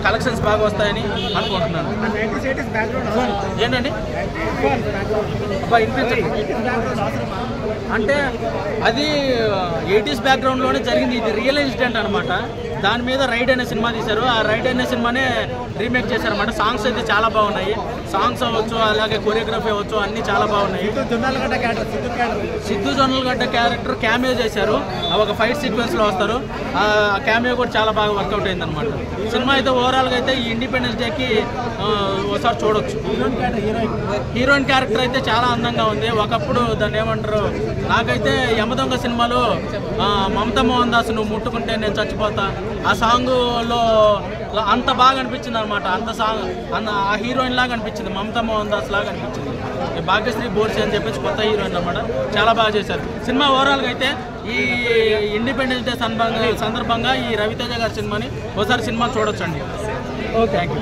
Collections బాగా వస్తాయని అనుకుంటున్నాను. ఏంటండి అంటే అది 80s బ్యాక్గ్రౌండ్లోనే జరిగింది. ఇది రియల్ ఇన్సిడెంట్ అనమాట. దాని మీద రైడ్ అనే సినిమా తీశారు. ఆ రైడ్ అనే సినిమానే రీమేక్ చేశారన్నమాట. సాంగ్స్ అయితే చాలా బాగున్నాయి. సాంగ్స్ అవ్వచ్చు, అలాగే కొరియోగ్రఫీ అవ్వచ్చు, అన్నీ చాలా బాగున్నాయి. సిద్ధు జొన్నలగడ్డ క్యారెక్టర్ క్యామియో చేశారు. ఒక ఫైట్ సీక్వెన్స్లో వస్తారు. ఆ క్యామియో కూడా చాలా బాగా వర్కౌట్ అయింది అనమాట. సినిమా అయితే ఓవరాల్గా అయితే ఈ ఇండిపెండెన్స్ డేకి ఒకసారి చూడొచ్చు. హీరోయిన్ క్యారెక్టర్ అయితే చాలా అందంగా ఉంది. ఒకప్పుడు దాన్ని ఏమంటారు, నాకైతే యమదొంగ సినిమాలో మమతా మోహన్ దాస్ నువ్వు ముట్టుకుంటే నేను చచ్చిపోతా ఆ సాంగ్లో అంత బాగా అనిపించింది అనమాట. ఆ హీరోయిన్ లాగా అనిపించింది, మమతా మోహన్ దాస్ లాగా అనిపించింది. భాగ్యశ్రీ బోర్సి అని చెప్పేసి కొత్త హీరోయిన్ అనమాట. చాలా బాగా చేశారు. సినిమా ఓవరాల్గా అయితే ఈ ఇండిపెండెన్స్ డే సందర్భంగా ఈ రవితేజ గారి సినిమాని ఒకసారి సినిమా చూడొచ్చండి. Okay, thank you.